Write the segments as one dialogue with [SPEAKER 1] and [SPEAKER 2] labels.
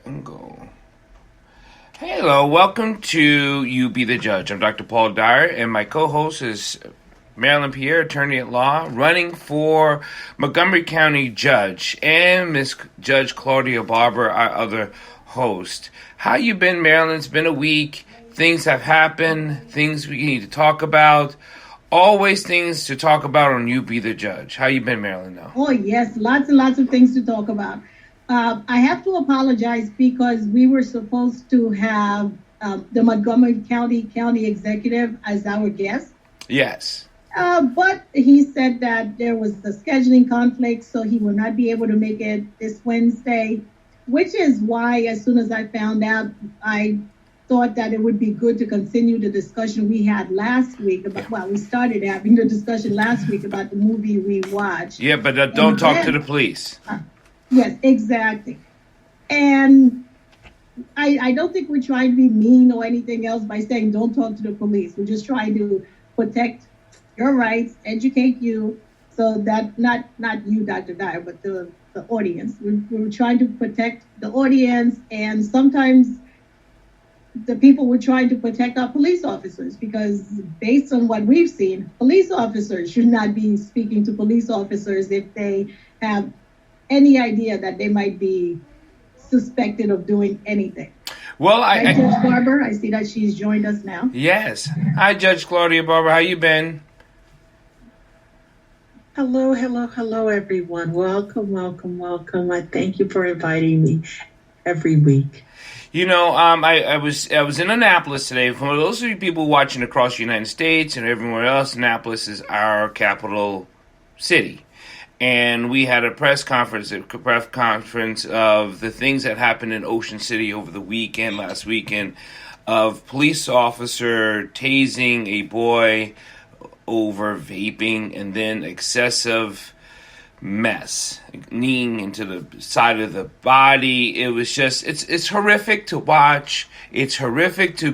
[SPEAKER 1] and go. Hello, welcome to You Be the Judge. I'm Dr. Paul Dyer, and my co-host is Marylin, Pierre, attorney at law, running for Montgomery County Judge, and Miss Judge Claudia Barber, our other host. How you been, Marylin? It's been a week. Things have happened, things we need to talk about. Always things to talk about on You Be the Judge. How you been, Marylin, now?
[SPEAKER 2] Oh, yes. Lots and lots of things to talk about. I have to apologize because we were supposed to have the Montgomery County Executive as our guest.
[SPEAKER 1] Yes.
[SPEAKER 2] But he said that there was a scheduling conflict, so he will not be able to make it this Wednesday, which is why, as soon as I found out, I thought that it would be good to continue the discussion we had last week about, we started having the discussion last week about the movie we watched.
[SPEAKER 1] Yeah, but don't talk to the police.
[SPEAKER 2] Yes, exactly. And I don't think we're trying to be mean or anything else by saying don't talk to the police. We're just trying to protect your rights, educate you, so that not you, Dr. Dyer, but the audience. We're trying to protect the audience, and sometimes the people were trying to protect our police officers, because based on what we've seen, police officers should not be speaking to police officers if they have any idea that they might be suspected of doing anything.
[SPEAKER 1] Well,
[SPEAKER 2] Judge Barber, I see that she's joined us now.
[SPEAKER 1] Yes. Hi, Judge Claudia Barber. How you been?
[SPEAKER 3] Hello, everyone. Welcome. I thank you for inviting me every week.
[SPEAKER 1] You know, I was in Annapolis today. For those of you people watching across the United States and everywhere else, Annapolis is our capital city. And we had a press conference of the things that happened in Ocean City over the weekend, last weekend, of police officer tasing a boy over vaping, and then excessive mess, kneeing into the side of the body. It was just, it's horrific to watch. It's horrific to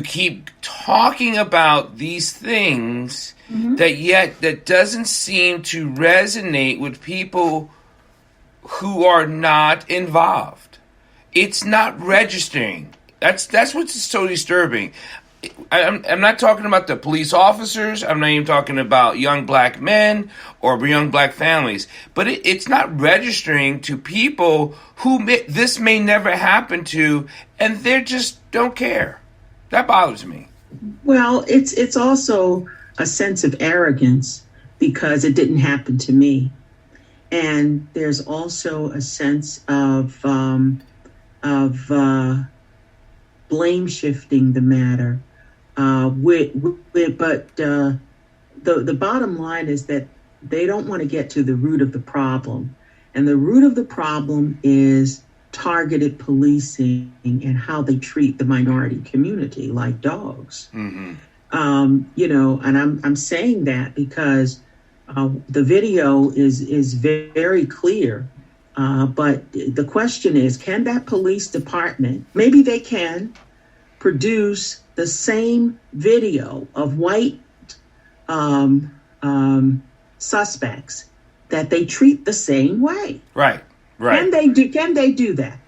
[SPEAKER 1] keep talking about these things, that doesn't seem to resonate with people who are not involved. It's not registering. That's what's so disturbing. I'm not talking about the police officers. I'm not even talking about young black men or young black families. But it's not registering to people who this may never happen to, and they just don't care. That bothers me.
[SPEAKER 3] Well, it's also a sense of arrogance because it didn't happen to me. And there's also a sense of blame shifting the matter. But the bottom line is that they don't want to get to the root of the problem. And the root of the problem is targeted policing and how they treat the minority community like dogs. Mm-hmm. And I'm saying that because the video is very clear. But the question is, can that police department, maybe they can, produce the same video of white suspects that they treat the same way?
[SPEAKER 1] Right.
[SPEAKER 3] Can they do that?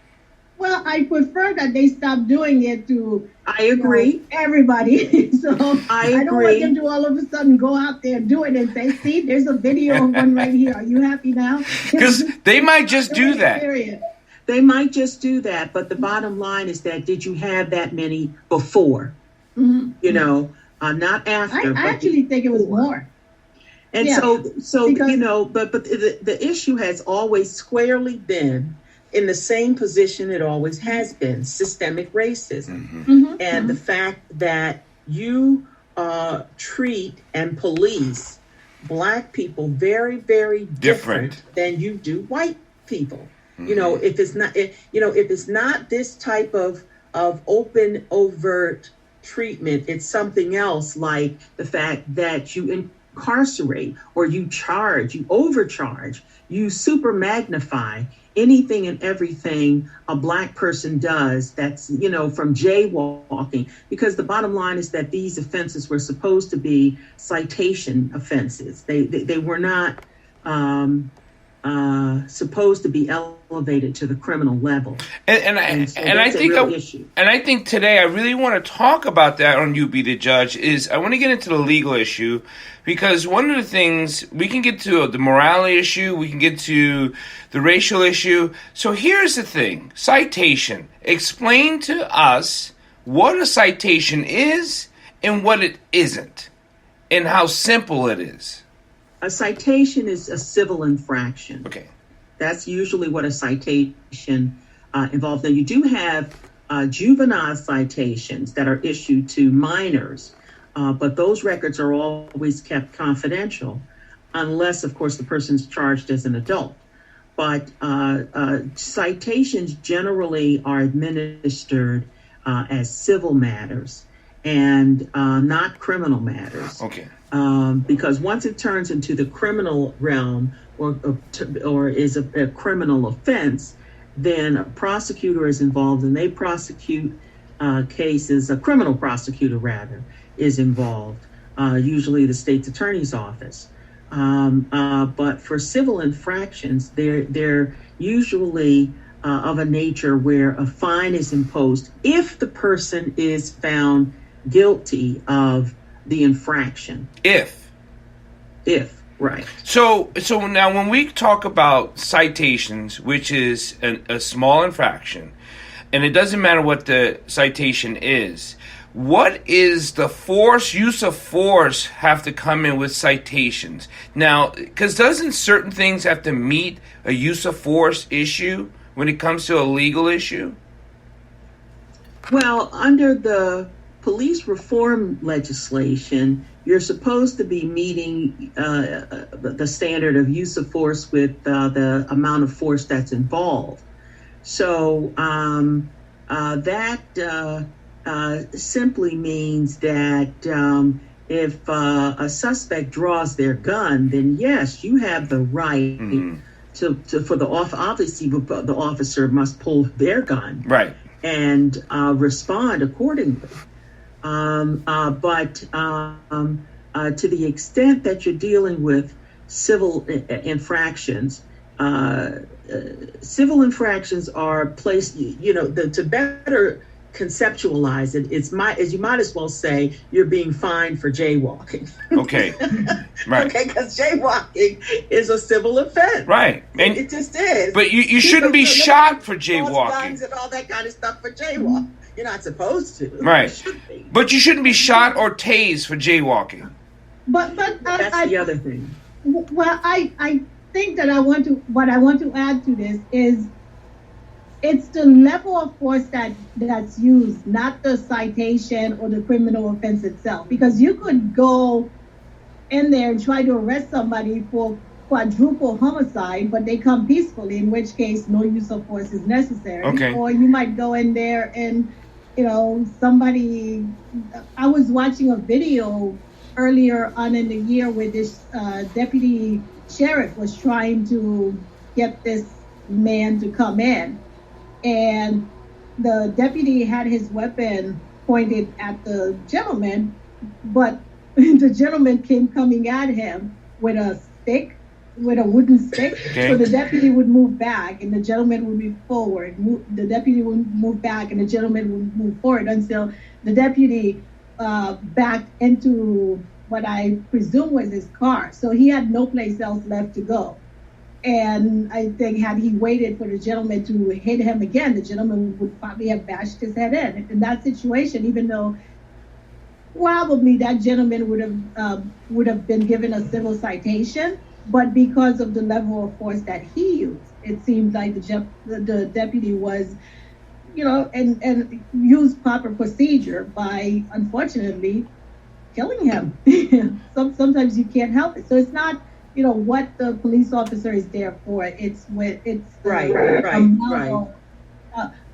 [SPEAKER 2] Well, I prefer that they stop doing it to everybody. So I don't want them to all of a sudden go out there and do it and say, see, there's a video of one right here. Are you happy now?
[SPEAKER 1] Because they might just do that.
[SPEAKER 3] They might just do that. But the bottom line is that did you have that many before? Mm-hmm. Not after.
[SPEAKER 2] I actually think it was more.
[SPEAKER 3] And so because, but the issue has always squarely been in the same position it always has been, systemic racism. Mm-hmm. And the fact that you treat and police Black people very, very different than you do white people. Mm-hmm. If it's not this type of open, overt treatment, it's something else, like the fact that you incarcerate or you charge, you overcharge, you super magnify anything and everything a Black person does, that's, from jaywalking, because the bottom line is that these offenses were supposed to be citation offenses. They were not supposed to be elevated to the criminal level.
[SPEAKER 1] I think today I really want to talk about that on You Be the Judge. I want to get into the legal issue, because one of the things we can get to the morality issue, we can get to the racial issue. So here's the thing: citation. Explain to us what a citation is and what it isn't, and how simple it is.
[SPEAKER 3] A citation is a civil infraction.
[SPEAKER 1] Okay.
[SPEAKER 3] That's usually what a citation involves. Now, you do have juvenile citations that are issued to minors, but those records are always kept confidential, unless, of course, the person's charged as an adult. But citations generally are administered as civil matters and not criminal matters.
[SPEAKER 1] Okay.
[SPEAKER 3] Because once it turns into the criminal realm or is a criminal offense, then a prosecutor is involved and they prosecute cases. A criminal prosecutor, rather, is involved, usually the state's attorney's office. But for civil infractions, they're usually of a nature where a fine is imposed if the person is found guilty of the infraction. If, right.
[SPEAKER 1] So now when we talk about citations, which is a small infraction, and it doesn't matter what the citation is, what is the use of force have to come in with citations? Now, because doesn't certain things have to meet a use of force issue when it comes to a legal issue?
[SPEAKER 3] Well, under the police reform legislation, you're supposed to be meeting the standard of use of force with the amount of force that's involved. So that simply means that if a suspect draws their gun, then yes, you have the right obviously the officer must pull their gun,
[SPEAKER 1] right, and
[SPEAKER 3] respond accordingly. But to the extent that you're dealing with civil infractions, civil infractions are placed, to better conceptualize it, you might as well say you're being fined for jaywalking.
[SPEAKER 1] Okay. Right.
[SPEAKER 3] Okay, because jaywalking is a civil offense.
[SPEAKER 1] Right. And
[SPEAKER 3] it just is.
[SPEAKER 1] But you shouldn't be shot for jaywalking.
[SPEAKER 3] And all that kind of stuff for jaywalking. You're not supposed to.
[SPEAKER 1] Right.
[SPEAKER 3] You should be.
[SPEAKER 1] But you shouldn't be shot or tased for jaywalking.
[SPEAKER 2] But
[SPEAKER 3] that's the other thing.
[SPEAKER 2] Well, I think that what I want to add to this is it's the level of force that's used, not the citation or the criminal offense itself. Because you could go in there and try to arrest somebody for quadruple homicide, but they come peacefully, in which case no use of force is necessary.
[SPEAKER 1] Okay.
[SPEAKER 2] Or you might go in there and, somebody, I was watching a video earlier on in the year where this deputy sheriff was trying to get this man to come in. And the deputy had his weapon pointed at the gentleman, but the gentleman came coming at him with a wooden stick.
[SPEAKER 1] Okay.
[SPEAKER 2] So the deputy would move back and the gentleman would move forward. The deputy would move back and the gentleman would move forward until the deputy backed into what I presume was his car. So he had no place else left to go. And I think had he waited for the gentleman to hit him again, the gentleman would probably have bashed his head in. In that situation, even though probably that gentleman would have been given a civil citation, but because of the level of force that he used, it seemed like the deputy was, and used proper procedure by, unfortunately, killing him. Sometimes you can't help it. So it's not, what the police officer is there for. It's
[SPEAKER 3] right.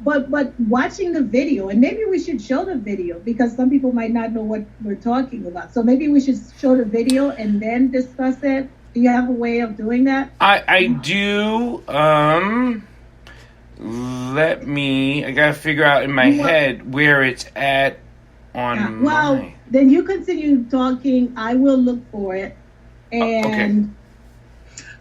[SPEAKER 2] But watching the video, and maybe we should show the video because some people might not know what we're talking about. So maybe we should show the video and then discuss it. Do you have a way of doing that?
[SPEAKER 1] I do. I gotta figure out in my head where it's at on my...
[SPEAKER 2] Then you continue talking. I will look for it. And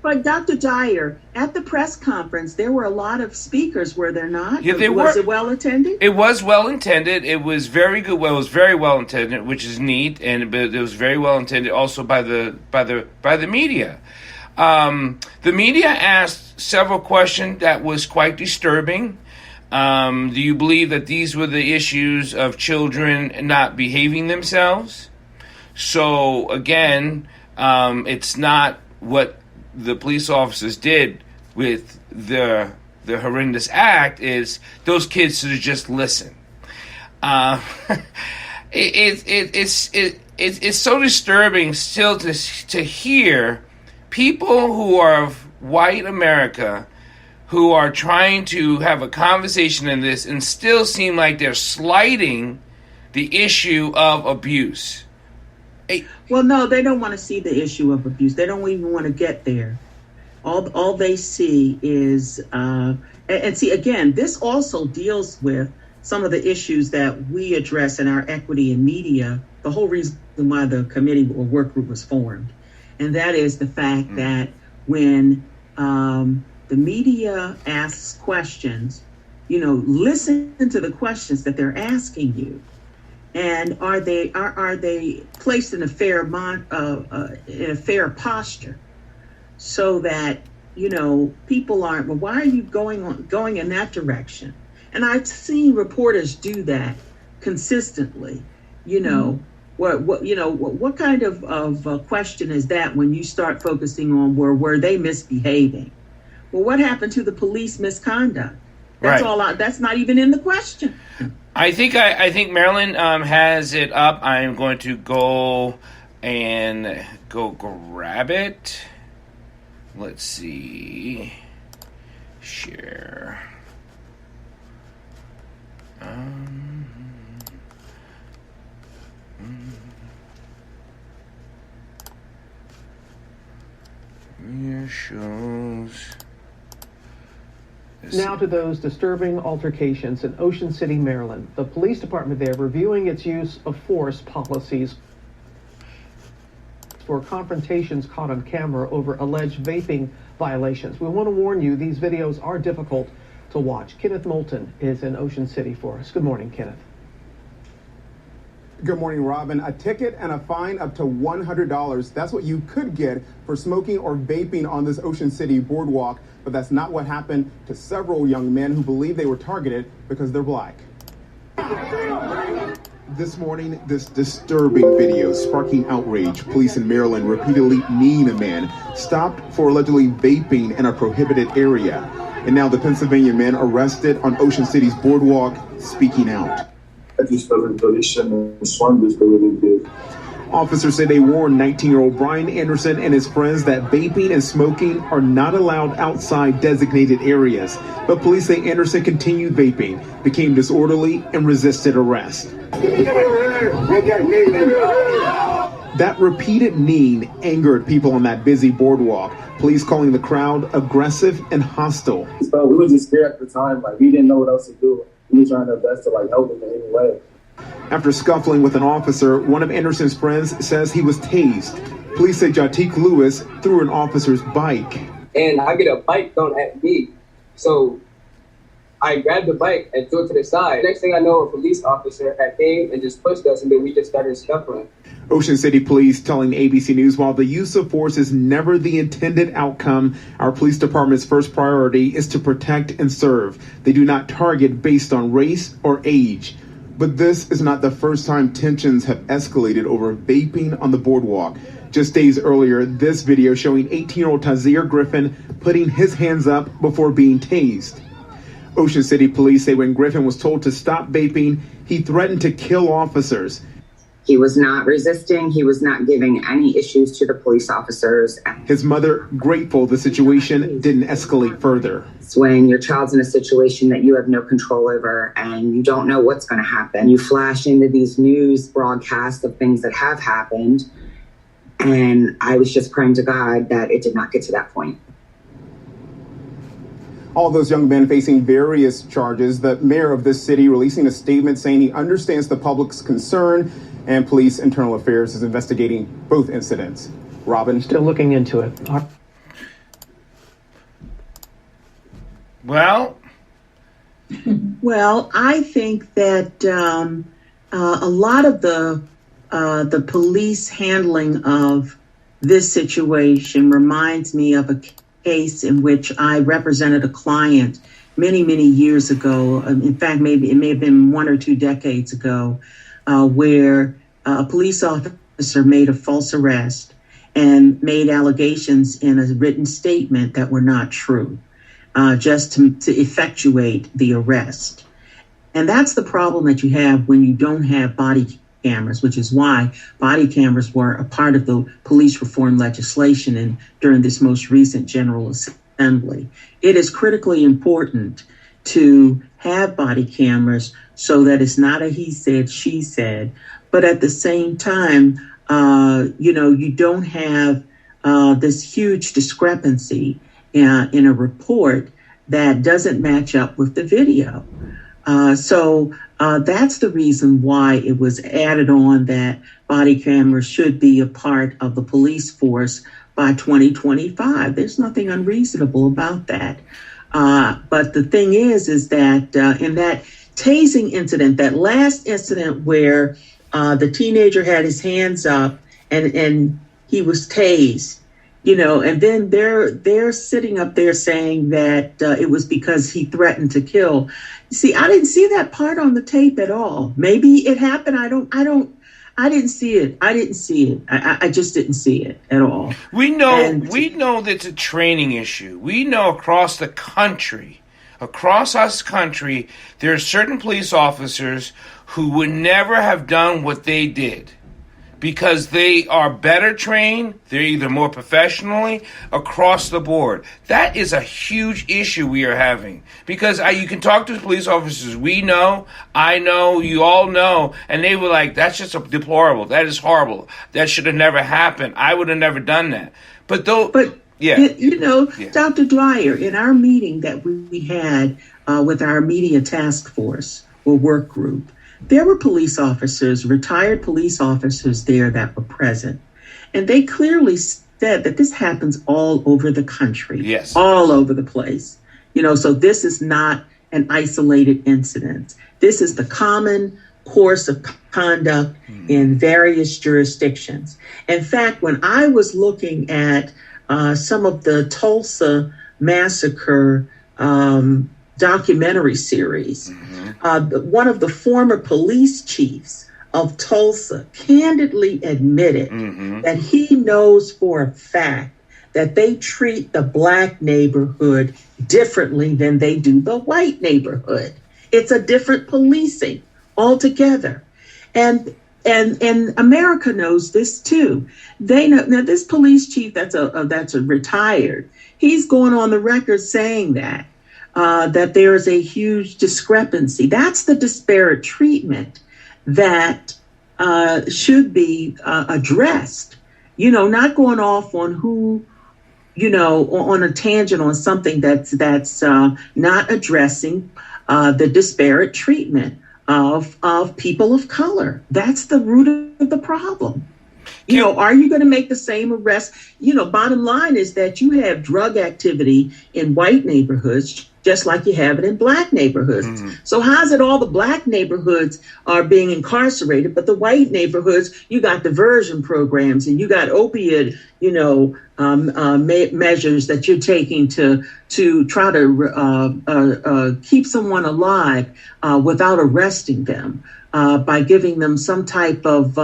[SPEAKER 3] But Dr. Dyer, at the press conference, there were a lot of speakers, were there not?
[SPEAKER 1] Yeah, they were.
[SPEAKER 3] Was it well attended?
[SPEAKER 1] It was well intended. It was very good. Well, it was very well intended, which is neat, and it was very well intended also by the media. The media asked several questions that was quite disturbing. Do you believe that these were the issues of children not behaving themselves? So again, it's not what the police officers did with the horrendous act. Is those kids should have just listened. It's so disturbing still to hear people who are of white America who are trying to have a conversation in this and still seem like they're slighting the issue of abuse.
[SPEAKER 3] Well, no, they don't want to see the issue of abuse. They don't even want to get there. All they see is, and see, again, this also deals with some of the issues that we address in our equity in media, the whole reason why the committee or work group was formed. And that is the fact that when the media asks questions, listen to the questions that they're asking you. And are they placed in a fair posture, so that people aren't, well, why are you going in that direction? And I've seen reporters do that consistently. What kind of question is that when you start focusing on were they misbehaving? Well, what happened to the police misconduct? That's
[SPEAKER 1] right.
[SPEAKER 3] That's not even in the question.
[SPEAKER 1] I think Marylin has it up. I'm going to go grab it. Let's see. Share. Here shows.
[SPEAKER 4] Now to those disturbing altercations in Ocean City, Maryland. The police department there reviewing its use of force policies for confrontations caught on camera over alleged vaping violations. We want to warn you, these videos are difficult to watch. Kenneth Moulton is in Ocean City for us. Good morning, Kenneth.
[SPEAKER 5] Good morning, Robin. A ticket and a fine up to $100. That's what you could get for smoking or vaping on this Ocean City boardwalk. But that's not what happened to several young men who believe they were targeted because they're black. This morning, this disturbing video sparking outrage. Police in Maryland repeatedly kneeing a man stopped for allegedly vaping in a prohibited area. And now the Pennsylvania man arrested on Ocean City's boardwalk speaking out. Officers say they warned 19-year-old Brian Anderson and his friends that vaping and smoking are not allowed outside designated areas. But police say Anderson continued vaping, became disorderly, and resisted arrest. That repeated kneeing angered people on that busy boardwalk. Police calling the crowd aggressive and hostile.
[SPEAKER 6] So we were just scared at the time. We didn't know what else to do. We were trying our best to help him in any way.
[SPEAKER 5] After scuffling with an officer, one of Anderson's friends says he was tased. Police say Jatik Lewis threw an officer's bike.
[SPEAKER 7] And I get a bike thrown at me. So I grabbed the bike and threw it to the side. Next thing I know, a police officer had came and just pushed us, and then we just started scuffling.
[SPEAKER 5] Ocean City Police telling ABC News, while the use of force is never the intended outcome, our police department's first priority is to protect and serve. They do not target based on race or age. But this is not the first time tensions have escalated over vaping on the boardwalk. Just days earlier, this video showing 18-year-old Tazir Griffin putting his hands up before being tased. Ocean City Police say when Griffin was told to stop vaping, he threatened to kill officers.
[SPEAKER 8] He was not resisting. He was not giving any issues to the police officers.
[SPEAKER 5] His mother grateful the situation didn't escalate further.
[SPEAKER 8] It's when your child's in a situation that you have no control over and you don't know what's going to happen. You flash into these news broadcasts of things that have happened. And I was just praying to God that it did not get to that point.
[SPEAKER 5] All those young men facing various charges. The mayor of this city releasing a statement saying he understands the public's concern, and Police Internal Affairs is investigating both incidents. Robin?
[SPEAKER 4] Still looking into it.
[SPEAKER 1] Well,
[SPEAKER 3] Well, I think that a lot of the police handling of this situation reminds me of a case in which I represented a client many, many years ago. In fact, maybe it may have been 1 or 2 decades ago, where a police officer made a false arrest and made allegations in a written statement that were not true, just to effectuate the arrest. And that's the problem that you have when you don't have body cameras, which is why body cameras were a part of the police reform legislation and during this most recent General Assembly. It is critically important to have body cameras so that it's not a he said, she said, but at the same time, you don't have this huge discrepancy in a report that doesn't match up with the video. So that's the reason why it was added on that body cameras should be a part of the police force by 2025. There's nothing unreasonable about that. But the thing is that in that tasing incident, that last incident where the teenager had his hands up and he was tased, and then they're sitting up there saying that it was because he threatened to kill. See, I didn't see that part on the tape at all. Maybe it happened. I didn't see it. I just didn't see it at all.
[SPEAKER 1] We know that's a training issue. We know across us country, there are certain police officers who would never have done what they did because they are better trained. They're either more professionally across the board. That is a huge issue we are having because you can talk to police officers. We know, I know, you all know, and they were like, that's just deplorable. That is horrible. That should have never happened. I would have never done that. But Dr. Dyer, in our meeting that we had with our media task force or work group, there were police officers, retired police officers there that were present. And they clearly said that this happens all over the country. Yes.
[SPEAKER 3] All over the place. So this is not an isolated incident. This is the common course of conduct in various jurisdictions. In fact, when I was looking at some of the Tulsa massacre documentary series, one of the former police chiefs of Tulsa candidly admitted that he knows for a fact that they treat the black neighborhood differently than they do the white neighborhood. It's a different policing altogether. And America knows this too. They know now this police chief that's a retired, he's going on the record saying that there is a huge discrepancy. That's the disparate treatment that should be addressed. Not going off on who, on a tangent on something that's not addressing the disparate treatment of people of color. That's the root of the problem. Are you going to make the same arrest? Bottom line is that you have drug activity in white neighborhoods just like you have it in black neighborhoods. So how's it all the black neighborhoods are being incarcerated, but the white neighborhoods, you got diversion programs and you got opiate, measures that you're taking to try to keep someone alive without arresting them by giving them some type of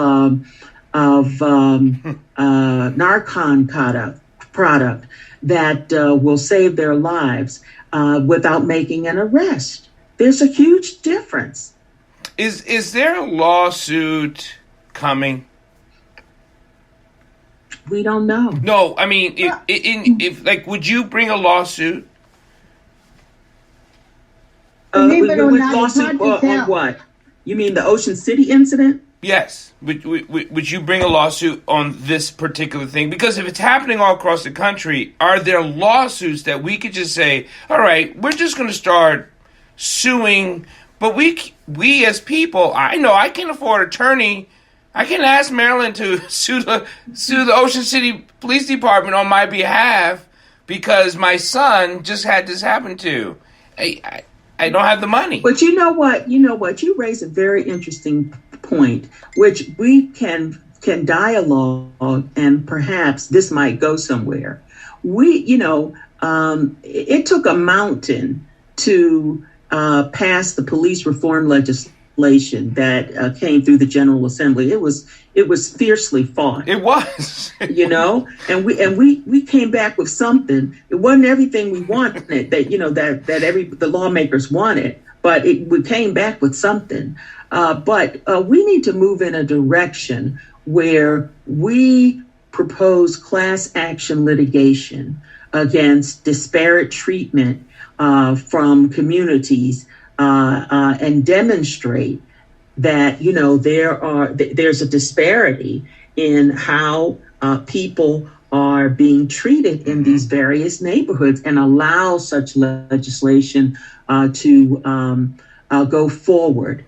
[SPEAKER 3] narcon product that will save their lives without making an arrest. There's a huge difference.
[SPEAKER 1] Is there a lawsuit coming?
[SPEAKER 3] We don't know.
[SPEAKER 1] No, I mean, if would you bring a lawsuit?
[SPEAKER 3] Lawsuit on what? You mean the Ocean City incident?
[SPEAKER 1] Yes. Would you bring a lawsuit on this particular thing? Because if it's happening all across the country, are there lawsuits that we could just say, all right, we're just going to start suing, but we as people, I know I can afford an attorney. I can ask Marylin to sue the Ocean City Police Department on my behalf because my son just had this happen to. I don't have the money.
[SPEAKER 3] But you know what? You raise a very interesting point, which we can dialogue, and perhaps this might go somewhere. It took a mountain to pass the police reform legislation that came through the General Assembly. It was fiercely fought.
[SPEAKER 1] It was,
[SPEAKER 3] and we came back with something. It wasn't everything we wanted that the lawmakers wanted, but we came back with something. But we need to move in a direction where we propose class action litigation against disparate treatment from communities and demonstrate that there's a disparity in how people are being treated in these various neighborhoods, and allow such legislation to go forward.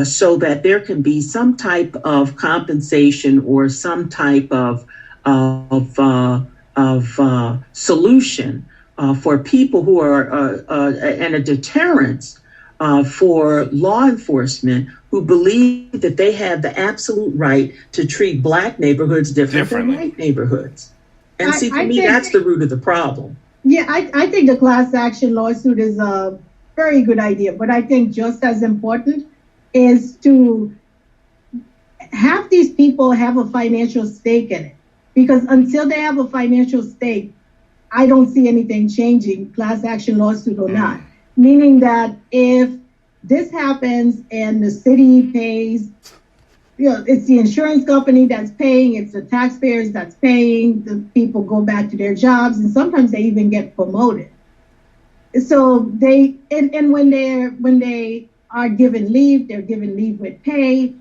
[SPEAKER 3] So that there can be some type of compensation or some type of solution for people who are and a deterrence for law enforcement who believe that they have the absolute right to treat Black neighborhoods different than white neighborhoods. And for me, that's the root of the problem.
[SPEAKER 2] Yeah, I think the class action lawsuit is a very good idea, but I think just as important is to have these people have a financial stake in it. Because until they have a financial stake, I don't see anything changing, class action lawsuit or not. Meaning that if this happens and the city pays, it's the insurance company that's paying, it's the taxpayers that's paying, the people go back to their jobs, and sometimes they even get promoted. So they, and when they are given leave, they're given leave with pay.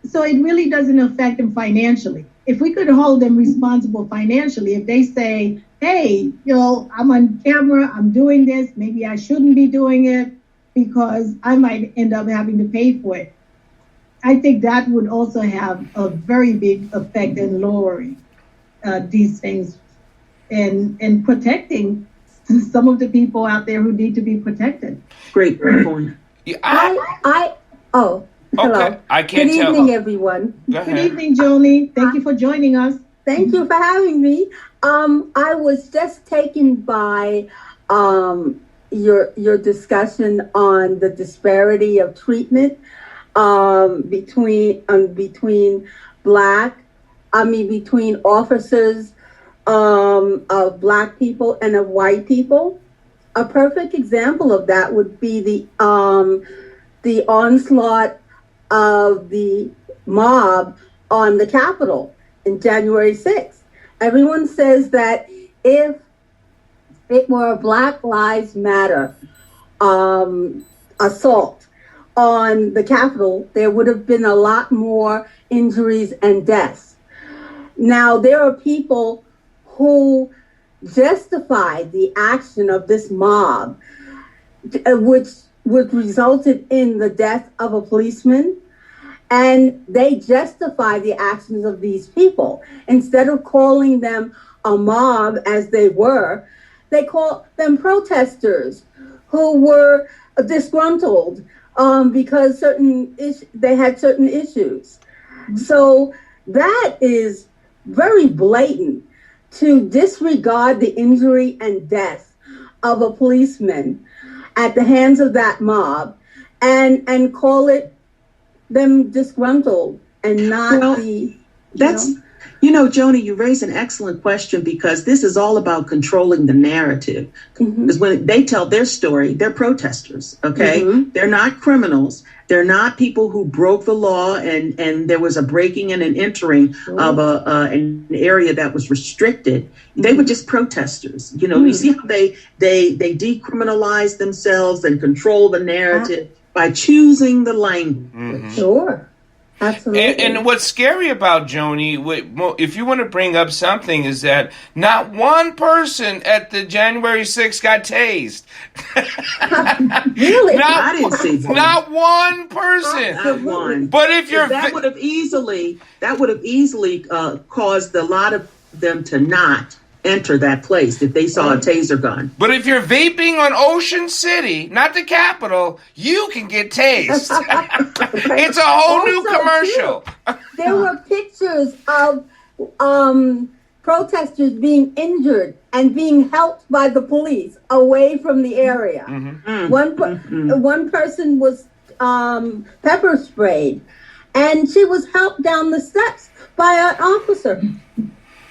[SPEAKER 2] So it really doesn't affect them financially. If we could hold them responsible financially, if they say, hey, I'm on camera, I'm doing this, maybe I shouldn't be doing it because I might end up having to pay for it. I think that would also have a very big effect in lowering these things and protecting some of the people out there who need to be protected.
[SPEAKER 3] Great point.
[SPEAKER 1] Yeah,
[SPEAKER 9] hello.
[SPEAKER 1] Okay, I can't
[SPEAKER 9] Good
[SPEAKER 1] tell.
[SPEAKER 9] evening, everyone.
[SPEAKER 2] Good evening, Joni. Thank you for joining us.
[SPEAKER 9] Thank you for having me. I was just taken by your discussion on the disparity of treatment between officers of Black people and of white people. A perfect example of that would be the onslaught of the mob on the Capitol in January 6th. Everyone says that if it were a Black Lives Matter assault on the Capitol, there would have been a lot more injuries and deaths. Now, there are people who justify the action of this mob, which resulted in the death of a policeman, and they justify the actions of these people. Instead of calling them a mob as they were, they call them protesters who were disgruntled because they had certain issues. So that is very blatant, to disregard the injury and death of a policeman at the hands of that mob and call it them disgruntled and not
[SPEAKER 3] Joni, you raise an excellent question, because this is all about controlling the narrative. Because when they tell their story, they're protesters, okay? They're not criminals. They're not people who broke the law and there was a breaking in and entering of an area that was restricted. They were just protesters. You see how they decriminalize themselves and control the narrative by choosing the language.
[SPEAKER 9] Sure. Absolutely.
[SPEAKER 1] And what's scary about Joni, if you want to bring up something, is that not one person at the January 6th got tased.
[SPEAKER 9] Really?
[SPEAKER 3] I didn't see one.
[SPEAKER 1] Not one person.
[SPEAKER 3] Not one.
[SPEAKER 1] But if you're
[SPEAKER 3] that would have easily caused a lot of them to not enter that place if they saw a taser gun.
[SPEAKER 1] But if you're vaping on Ocean City, not the capital, you can get tased. It's a whole new commercial.
[SPEAKER 9] There were pictures of protesters being injured and being helped by the police away from the area. One person was pepper sprayed, and she was helped down the steps by an officer.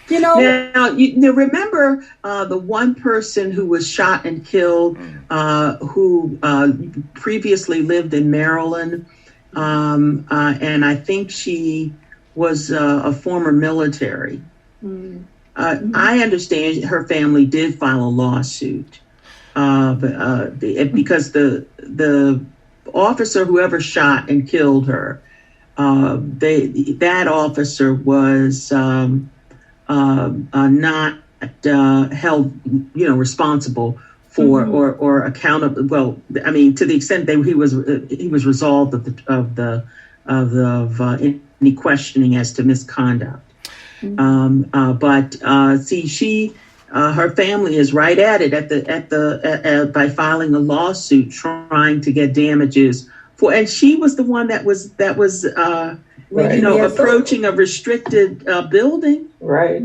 [SPEAKER 9] You know.
[SPEAKER 3] Now, you remember the one person who was shot and killed, who previously lived in Maryland, and I think she was a former military. I understand her family did file a lawsuit because the officer, whoever shot and killed her, that officer was not held, responsible for or accountable. Well, I mean, to the extent that he was resolved of any questioning as to misconduct. But her family is right at it by filing a lawsuit trying to get damages for, and she was the one that was approaching a restricted building.
[SPEAKER 4] Right.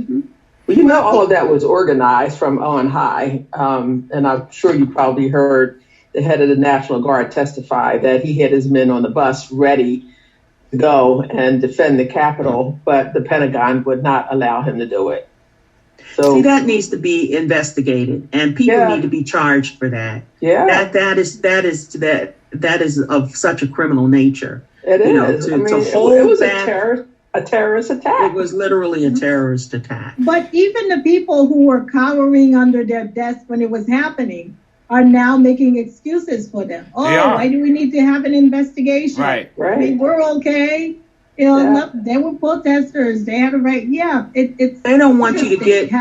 [SPEAKER 4] Well, all of that was organized from on high, and I'm sure you probably heard the head of the National Guard testify that he had his men on the bus ready to go and defend the Capitol, but the Pentagon would not allow him to do it. So
[SPEAKER 3] that needs to be investigated, and people need to be charged for that.
[SPEAKER 4] Yeah,
[SPEAKER 3] that is of such a criminal nature.
[SPEAKER 4] It is.
[SPEAKER 3] It was
[SPEAKER 4] a terrorist attack.
[SPEAKER 3] It was literally a terrorist attack.
[SPEAKER 2] But even the people who were cowering under their desks when it was happening are now making excuses for them. Oh, why do we need to have an investigation?
[SPEAKER 1] Right.
[SPEAKER 2] I mean, we're okay. They were protesters. They had a right. Yeah, it's.
[SPEAKER 3] They don't want you to get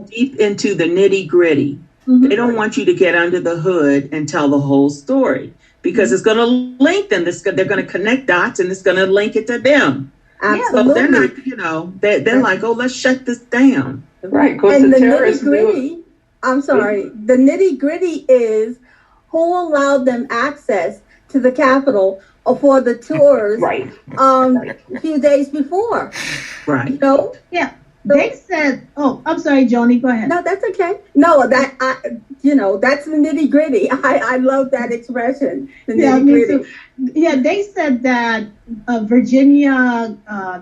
[SPEAKER 3] deep into the nitty gritty. They don't want you to get under the hood and tell the whole story, because it's going to link them. They're going to connect dots, and it's going to link it to them.
[SPEAKER 9] Absolutely.
[SPEAKER 3] So they're not, they're like, oh, let's shut this down.
[SPEAKER 4] Right.
[SPEAKER 9] And the nitty gritty. I'm sorry. The nitty gritty is who allowed them access to the Capitol for the tours.
[SPEAKER 4] Right.
[SPEAKER 9] A few days before.
[SPEAKER 3] Right.
[SPEAKER 2] Yeah. They said, "Oh, I'm sorry, Joni. Go ahead."
[SPEAKER 9] No, that's okay. No, that's the nitty gritty. I love that expression. The nitty gritty.
[SPEAKER 2] Yeah, they said that Virginia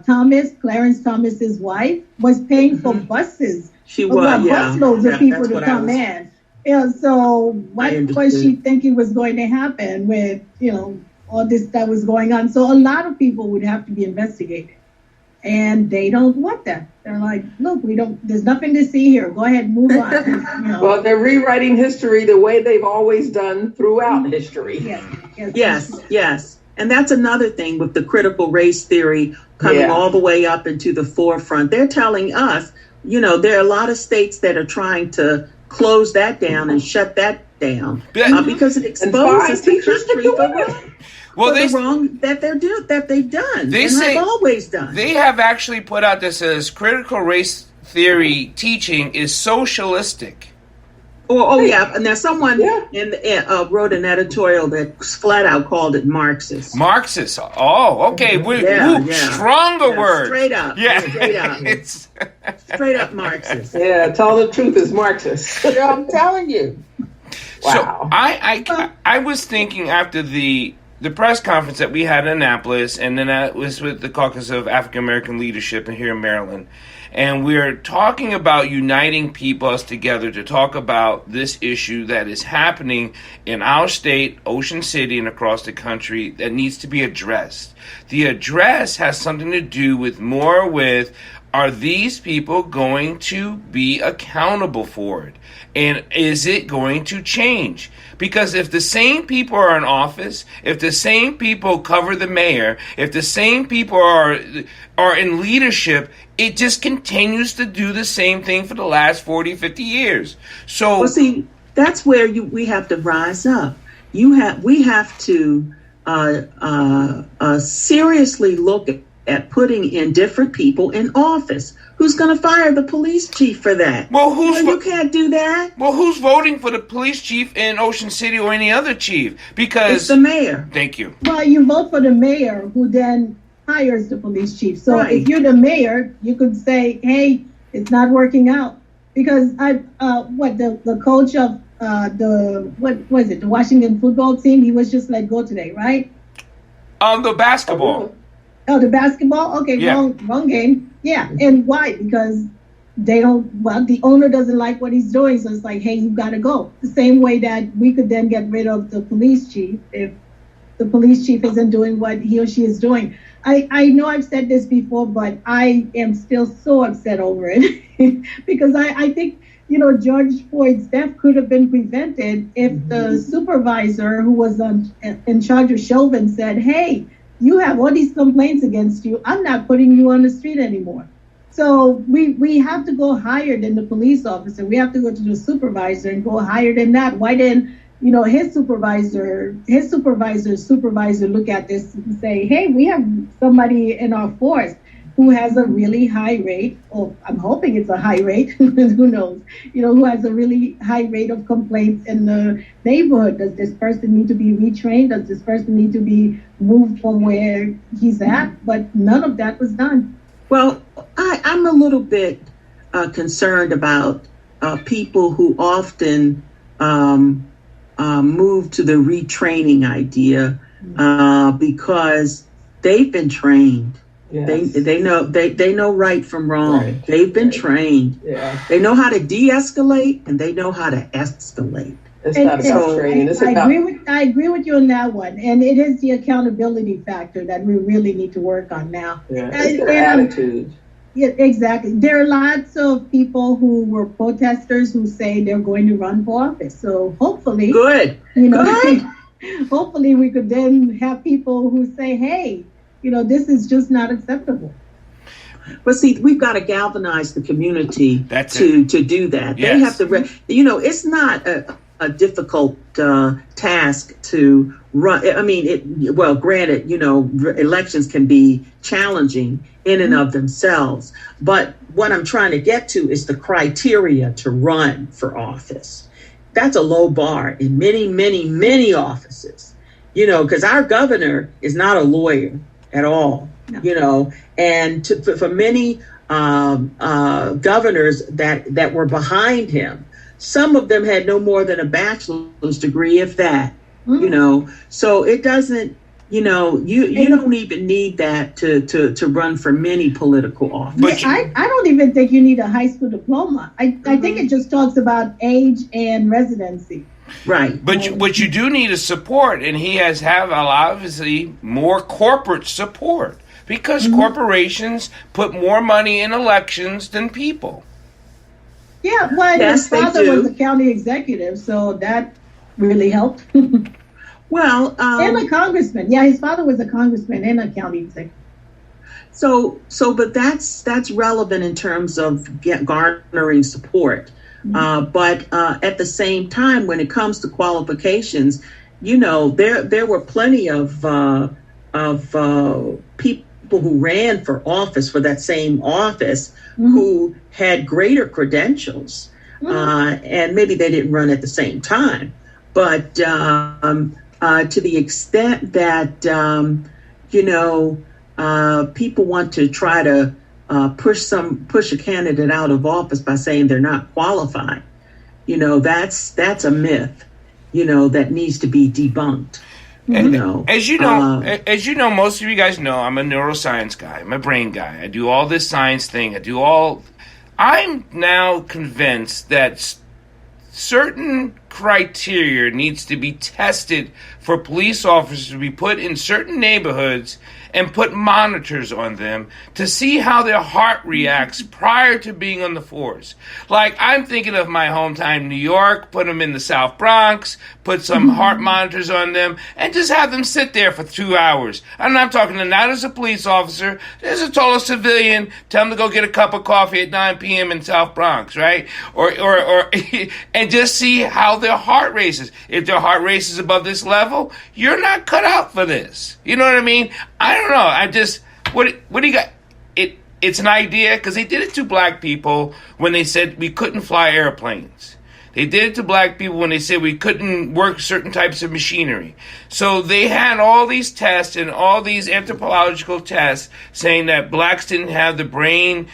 [SPEAKER 2] Clarence Thomas's wife, was paying for buses.
[SPEAKER 3] She was,
[SPEAKER 2] busloads of people to come in. Yeah, so what was she thinking was going to happen with all this that was going on? So a lot of people would have to be investigated. And they don't want that. They're like, look, there's nothing to see here. Go ahead, move on.
[SPEAKER 4] Well, they're rewriting history the way they've always done throughout history.
[SPEAKER 3] Yes. And that's another thing with the critical race theory coming all the way up into the forefront. They're telling us, there are a lot of states that are trying to close that down and shut that down because it exposes the country for the wrong that they've done.
[SPEAKER 1] They
[SPEAKER 3] have always done.
[SPEAKER 1] They have actually put out this as critical race theory teaching is socialistic.
[SPEAKER 3] And there's someone wrote an editorial that flat out called it Marxist.
[SPEAKER 1] Marxist. Oh, okay. Stronger word.
[SPEAKER 3] Straight up.
[SPEAKER 1] Yeah.
[SPEAKER 3] Straight up. It's straight up Marxist.
[SPEAKER 4] Yeah, tell the truth is Marxist.
[SPEAKER 3] I'm telling you.
[SPEAKER 1] Wow. So I was thinking after the press conference that we had in Annapolis, and then that was with the Caucus of African American Leadership here in Maryland. And we're talking about uniting us together to talk about this issue that is happening in our state, Ocean City, and across the country that needs to be addressed. The address has something to do with are these people going to be accountable for it? And is it going to change? Because if the same people are in office, if the same people cover the mayor, if the same people are in leadership, it just continues to do the same thing for the last 40, 50 years. So,
[SPEAKER 3] that's where we have to rise up. We have to seriously look at putting in different people in office. Who's going to fire the police chief for that?
[SPEAKER 1] Well,
[SPEAKER 3] you can't do that.
[SPEAKER 1] Well, who's voting for the police chief in Ocean City or any other chief? Because
[SPEAKER 3] it's the mayor.
[SPEAKER 1] Thank you.
[SPEAKER 2] Well, you vote for the mayor, who then hires the police chief. So if you're the mayor, you could say, "Hey, it's not working out." Because the coach of the Washington football team, he was just let go today, right?
[SPEAKER 1] The basketball.
[SPEAKER 2] Oh, the basketball? Okay,
[SPEAKER 1] yeah.
[SPEAKER 2] wrong game. Yeah, and why? Because the owner doesn't like what he's doing, so it's like, hey, you got to go. The same way that we could then get rid of the police chief if the police chief isn't doing what he or she is doing. I know I've said this before, but I am still so upset over it because I think, George Floyd's death could have been prevented if the supervisor who was in charge of Chauvin said, hey, you have all these complaints against you. I'm not putting you on the street anymore. So we have to go higher than the police officer. We have to go to the supervisor and go higher than that. Why didn't his supervisor's supervisor look at this and say, hey, we have somebody in our force who has a really high rate, or I'm hoping it's a high rate, who knows, who has a really high rate of complaints in the neighborhood. Does this person need to be retrained? Does this person need to be moved from where he's at? But none of that was done.
[SPEAKER 3] Well, I'm a little bit concerned about people who often move to the retraining idea because they've been trained. Yes. They know right from wrong. Right. They've been trained. Yeah. They know how to de-escalate and they know how to escalate.
[SPEAKER 4] It's not about training.
[SPEAKER 2] I agree with you on that one, and it is the accountability factor that we really need to work on now.
[SPEAKER 4] Yeah, it's their attitude.
[SPEAKER 2] Yeah, exactly. There are lots of people who were protesters who say they're going to run for office. So hopefully,
[SPEAKER 3] good.
[SPEAKER 2] Hopefully we could then have people who say, hey, this is just not acceptable.
[SPEAKER 3] But see, we've got to galvanize the community to do that. Yes. They have to, it's not a difficult task to run. I mean, granted, elections can be challenging in and of themselves. But what I'm trying to get to is the criteria to run for office. That's a low bar in many, many, many offices, because our governor is not a lawyer at all, and for many governors that were behind him, some of them had no more than a bachelor's degree, if that, so it doesn't, you don't even need that to run for many political offices.
[SPEAKER 2] I don't even think you need a high school diploma. I think it just talks about age and residency.
[SPEAKER 3] Right.
[SPEAKER 1] But what you do need is support, and he has obviously more corporate support because corporations put more money in elections than people.
[SPEAKER 2] Yeah, well, his father was a county executive, so that really helped.
[SPEAKER 3] Well,
[SPEAKER 2] and a congressman. Yeah, his father was a congressman and a county executive.
[SPEAKER 3] But that's relevant in terms of garnering support. But at the same time, when it comes to qualifications, there were plenty of people who ran for office, for that same office, who had greater credentials, and maybe they didn't run at the same time. But to the extent that people want to try to push a candidate out of office by saying they're not qualified, that's a myth, that needs to be debunked.
[SPEAKER 1] As you know, most of you guys know, I'm a neuroscience guy. I'm a brain guy. I do all this science thing. I'm now convinced that certain criteria needs to be tested for police officers to be put in certain neighborhoods and put monitors on them to see how their heart reacts prior to being on the force. Like, I'm thinking of my hometown, New York, put them in the South Bronx, put some heart monitors on them, and just have them sit there for 2 hours. I'm not talking to not as a police officer, as a total civilian, tell them to go get a cup of coffee at 9 p.m. in South Bronx, right? Or and just see how their heart races. If their heart races above this level, you're not cut out for this. You know what I mean? I don't know. What do you got? It's an idea because they did it to black people when they said we couldn't fly airplanes. They did it to black people when they said we couldn't work certain types of machinery. So they had all these tests and all these anthropological tests saying that blacks didn't have the brain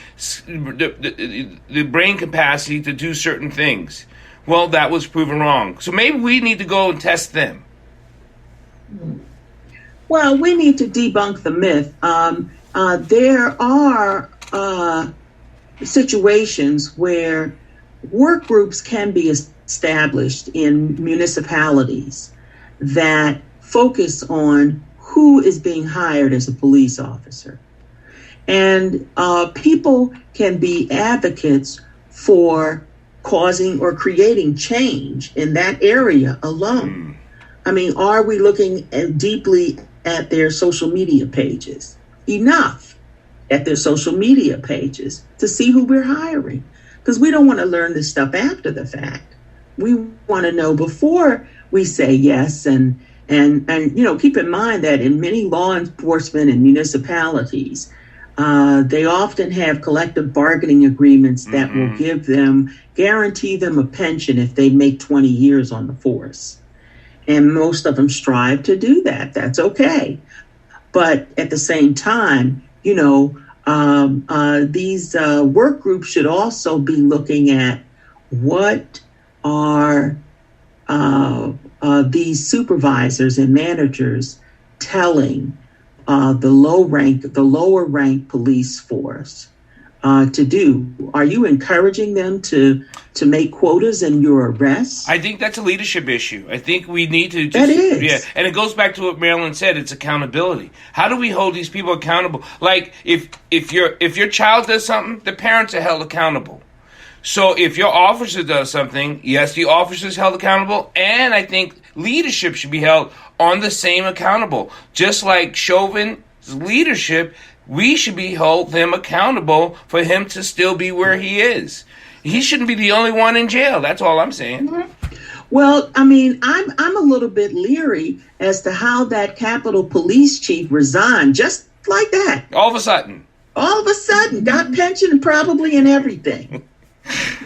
[SPEAKER 1] capacity to do certain things. Well, that was proven wrong. So maybe we need to go and test them.
[SPEAKER 3] Well, we need to debunk the myth. There are situations where work groups can be established in municipalities that focus on who is being hired as a police officer. And people can be advocates for causing or creating change in that area alone. I mean, are we looking deeply at their social media pages? Enough at their social media pages to see who we're hiring. Because we don't want to learn this stuff after the fact. We want to know before we say yes. And keep in mind that in many law enforcement and municipalities, they often have collective bargaining agreements that will guarantee them a pension if they make 20 years on the force. And most of them strive to do that. That's okay. But at the same time, these work groups should also be looking at what are these supervisors and managers telling the lower rank police force to do. Are you encouraging them to make quotas in your arrests?
[SPEAKER 1] I think that's a leadership issue. I think we need to
[SPEAKER 3] that is.
[SPEAKER 1] Yeah, and it goes back to what Marylin said. It's accountability. How do we hold these people accountable? Like if your child does something, the parents are held accountable. So if your officer does something, yes, the officer is held accountable, and I think leadership should be held on the same accountable. Just like Chauvin's leadership, we should be hold him accountable for him to still be where he is. He shouldn't be the only one in jail. That's all I'm saying.
[SPEAKER 3] Well, I mean, I'm a little bit leery as to how that Capitol Police Chief resigned just like that.
[SPEAKER 1] All of a sudden,
[SPEAKER 3] got pension probably and everything.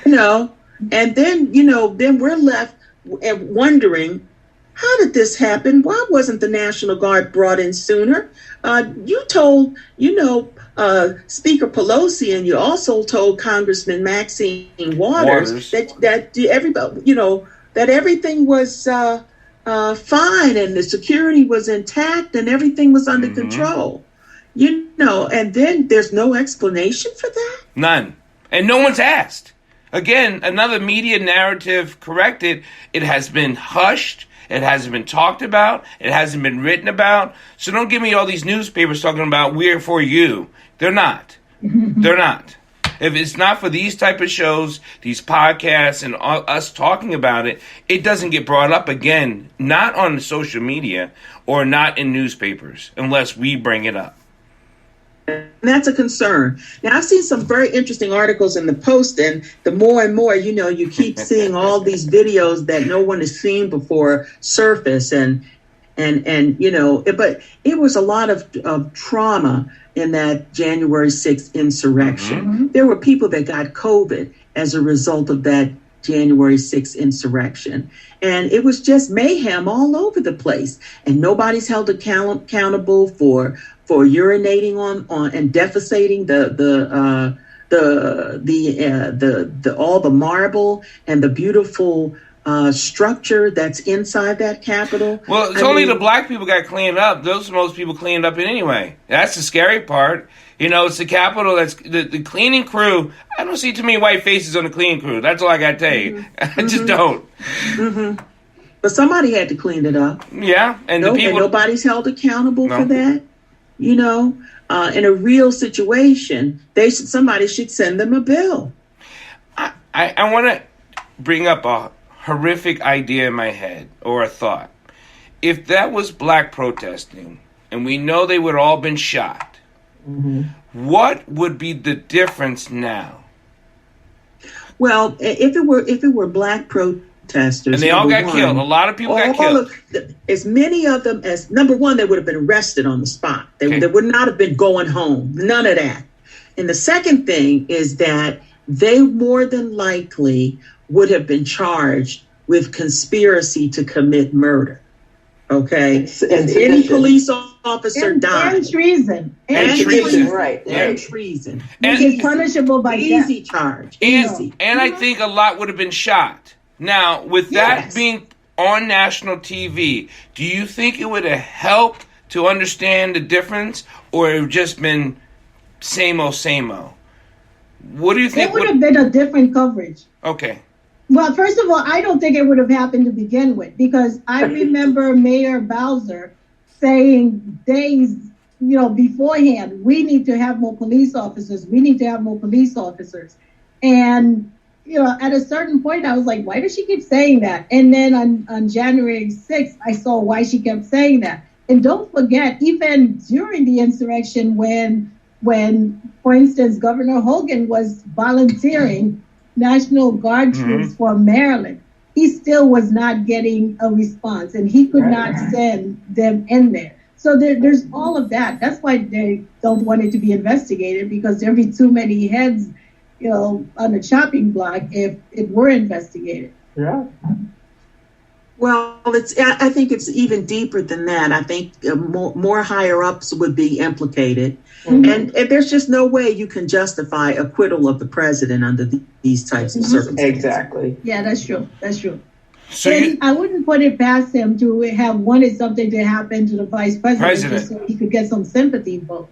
[SPEAKER 3] And then we're left wondering, how did this happen? Why wasn't the National Guard brought in sooner? You told, Speaker Pelosi, and you also told Congressman Maxine Waters. that everybody, that everything was fine and the security was intact and everything was under control. And then there's no explanation for that.
[SPEAKER 1] None. And no one's asked. Again, another media narrative corrected. It has been hushed. It hasn't been talked about. It hasn't been written about. So don't give me all these newspapers talking about we're for you. They're not. They're not. If it's not for these type of shows, these podcasts, and us talking about it, it doesn't get brought up again. Not on social media or not in newspapers unless we bring it up.
[SPEAKER 3] And that's a concern. Now, I've seen some very interesting articles in the Post, and the more and more, you keep seeing all these videos that no one has seen before surface, but it was a lot of trauma in that January 6th insurrection. There were people that got COVID as a result of that January 6th insurrection. And it was just mayhem all over the place. And nobody's held accountable for urinating on and defecating all the marble and the beautiful structure that's inside that Capitol.
[SPEAKER 1] Well, it's only the black people got cleaned up. Those are most people cleaned up it anyway. That's the scary part. It's the Capitol. That's the cleaning crew. I don't see too many white faces on the cleaning crew. That's all I got to tell you. I just don't.
[SPEAKER 3] But somebody had to clean it up.
[SPEAKER 1] Yeah, and
[SPEAKER 3] nobody's held accountable for that. In a real situation, somebody should send them a bill.
[SPEAKER 1] I want to bring up a horrific idea in my head, or a thought. If that was black protesting, and we know they would all been shot, what would be the difference now?
[SPEAKER 3] Well, if it were black protesters.
[SPEAKER 1] And they all got killed. A lot of people got killed.
[SPEAKER 3] As many of them as, number one, they would have been arrested on the spot. They would not have been going home. None of that. And the second thing is that they more than likely would have been charged with conspiracy to commit murder. Okay? And any police officer died.
[SPEAKER 2] And treason.
[SPEAKER 1] And treason.
[SPEAKER 4] Right.
[SPEAKER 3] And treason.
[SPEAKER 2] Which is punishable by death.
[SPEAKER 3] Easy charge.
[SPEAKER 1] And I think a lot would have been shot. Now, with that being on national TV, do you think it would have helped to understand the difference, or it would have just been same old, same old? What do you think?
[SPEAKER 2] It would have been a different coverage.
[SPEAKER 1] Okay.
[SPEAKER 2] Well, first of all, I don't think it would have happened to begin with, because I remember Mayor Bowser saying days, beforehand, we need to have more police officers. We need to have more police officers. And at a certain point, I was like, why does she keep saying that? And then on January 6th, I saw why she kept saying that. And don't forget, even during the insurrection, when, for instance, Governor Hogan was volunteering National Guard troops for Maryland, he still was not getting a response, and he could not send them in there. So there's all of that. That's why they don't want it to be investigated, because there'd be too many heads on the chopping block if it were investigated.
[SPEAKER 4] Yeah.
[SPEAKER 3] Well, I think it's even deeper than that. I think more higher ups would be implicated. And there's just no way you can justify acquittal of the president under these types of circumstances.
[SPEAKER 4] Exactly.
[SPEAKER 2] Yeah, that's true. That's true.
[SPEAKER 1] So
[SPEAKER 2] I wouldn't put it past him to have wanted something to happen to the vice president just so he could get some sympathy vote.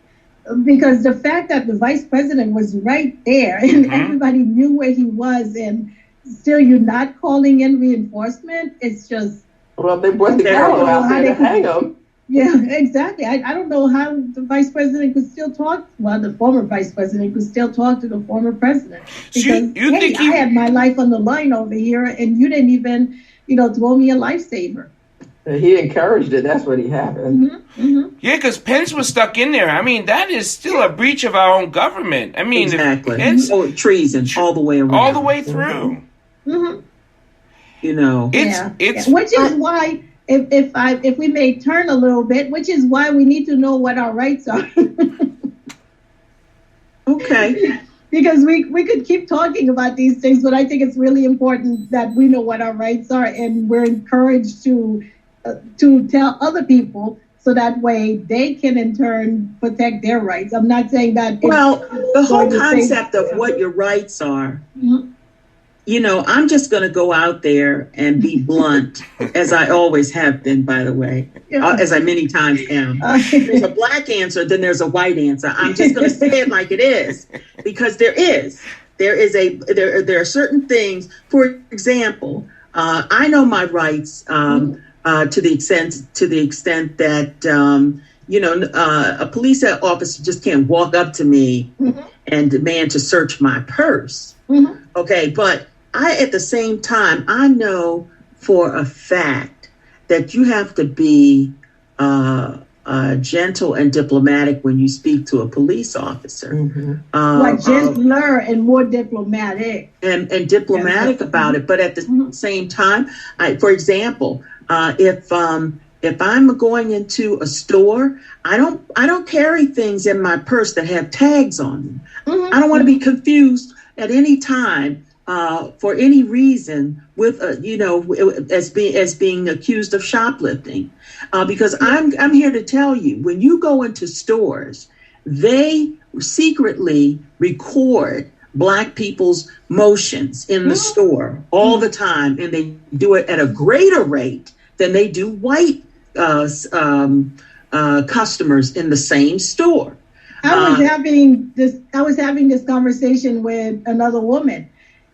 [SPEAKER 2] Because the fact that the vice president was right there and everybody knew where he was, and still you're not calling in reinforcement, it's just...
[SPEAKER 4] Well, they brought the girl out there to hang him.
[SPEAKER 2] Yeah, exactly. I don't know how the vice president could still talk. Well, the former vice president could still talk to the former president. Because, I had my life on the line over here, and you didn't even, throw me a lifesaver.
[SPEAKER 4] He encouraged it. That's what happened.
[SPEAKER 1] Yeah, because Pence was stuck in there. I mean, that is still a breach of our own government. I mean,
[SPEAKER 3] exactly. Treason all the way around.
[SPEAKER 1] All the way through.
[SPEAKER 2] It's which is why, if we may turn a little bit, which is why we need to know what our rights are.
[SPEAKER 3] Okay.
[SPEAKER 2] Because we could keep talking about these things, but I think it's really important that we know what our rights are, and we're encouraged to tell other people, so that way they can in turn protect their rights. I'm not saying that.
[SPEAKER 3] The whole concept of what your rights are, I'm just going to go out there and be blunt, as I always have been, by the way, as I many times am. There's a black answer, then there's a white answer. I'm just going to say it like it is, because there are certain things. For example, I know my rights to the extent that a police officer just can't walk up to me and demand to search my purse. Okay, but at the same time, I know for a fact that you have to be gentle and diplomatic when you speak to a police officer.
[SPEAKER 2] Gentler and more diplomatic.
[SPEAKER 3] And diplomatic about it. But at the same time, for example, if I'm going into a store, I don't carry things in my purse that have tags on them. I don't want to be confused at any time for any reason with as being accused of shoplifting, because I'm here to tell you, when you go into stores, they secretly record Black people's motions in the store all the time, and they do it at a greater rate than they do white customers in the same store.
[SPEAKER 2] I was having this conversation with another woman,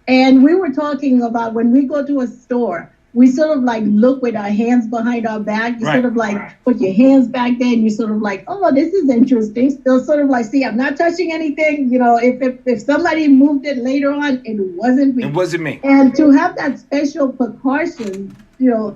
[SPEAKER 2] and we were talking about when we go to a store, we sort of like look with our hands behind our back. You sort of like put your hands back there, and you sort of like, oh, this is interesting. Still sort of like, see, I'm not touching anything. If somebody moved it later on, it wasn't me.
[SPEAKER 1] It wasn't me.
[SPEAKER 2] And to have that special precaution,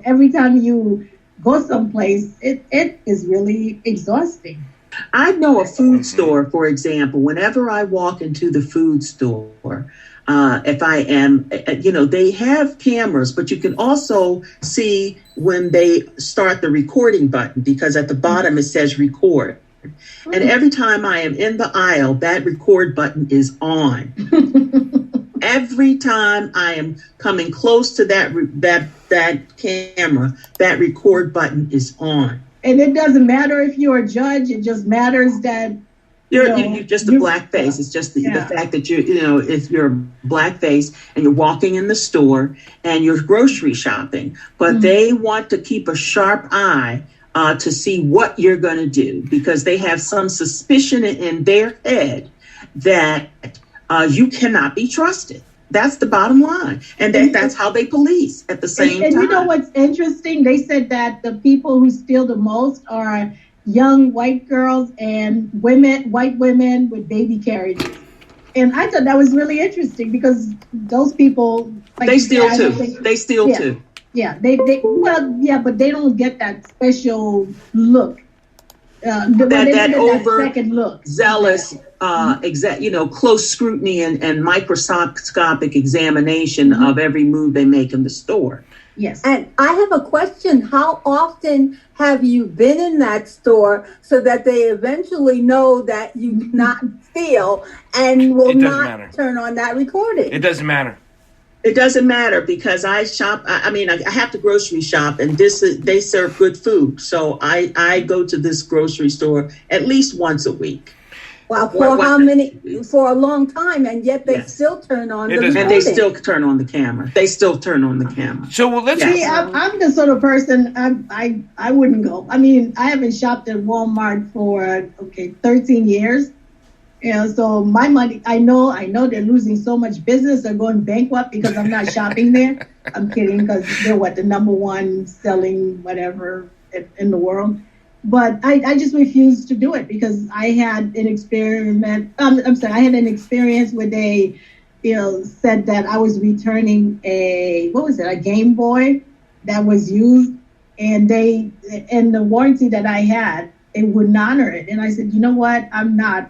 [SPEAKER 2] every time you go someplace, it is really exhausting.
[SPEAKER 3] I know a food store, for example. Whenever I walk into the food store, if I am, they have cameras, but you can also see when they start the recording button, because at the bottom it says record. And every time I am in the aisle, that record button is on. Every time I am coming close to that camera, that record button is on.
[SPEAKER 2] And it doesn't matter if you're a judge. It just matters that
[SPEAKER 3] you're just a black face. It's just the fact that if you're a black face and you're walking in the store and you're grocery shopping, but they want to keep a sharp eye to see what you're going to do, because they have some suspicion in their head that you cannot be trusted. That's the bottom line. And that's how they police at the same time.
[SPEAKER 2] And you know what's interesting? They said that the people who steal the most are young white girls and white women with baby carriages. And I thought that was really interesting, because those people...
[SPEAKER 3] they steal too. They steal too.
[SPEAKER 2] Yeah, but they don't get that special look.
[SPEAKER 3] That over
[SPEAKER 2] second look.
[SPEAKER 3] Zealous, close scrutiny and microscopic examination of every move they make in the store.
[SPEAKER 2] Yes.
[SPEAKER 9] And I have a question. How often have you been in that store so that they eventually know that you do not steal and will not turn on that recording?
[SPEAKER 1] It doesn't matter.
[SPEAKER 3] It doesn't matter, because I shop. I have to grocery shop, and they serve good food. So I go to this grocery store at least once a week.
[SPEAKER 9] Wow, for a long time, and yet they still turn on the recording.
[SPEAKER 3] And they still turn on the camera.
[SPEAKER 1] So let's
[SPEAKER 2] see. I'm the sort of person I wouldn't go. I mean, I haven't shopped at Walmart for 13 years. So my money, I know they're losing so much business. They're going bankrupt because I'm not shopping there. I'm kidding, because they're the number one selling whatever in the world. But I just refused to do it, because I had an experiment. I had an experience where they, said that I was returning a Game Boy that was used, and the warranty that I had, they wouldn't honor it. And I said, you know what? I'm not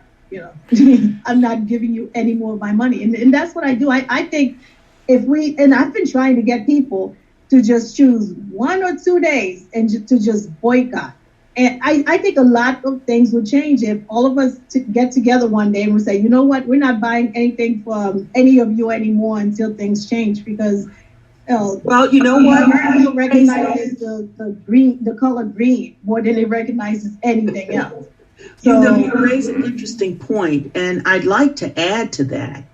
[SPEAKER 2] giving you any more of my money. And that's what I do. I think and I've been trying to get people to just choose 1 or 2 days and to just boycott. And I think a lot of things will change if all of us get together one day and we say, you know what, we're not buying anything from any of you anymore until things change. Because
[SPEAKER 3] you know what,
[SPEAKER 2] America recognizes the color green more than it recognizes anything else. So,
[SPEAKER 3] you raise an interesting point, and I'd like to add to that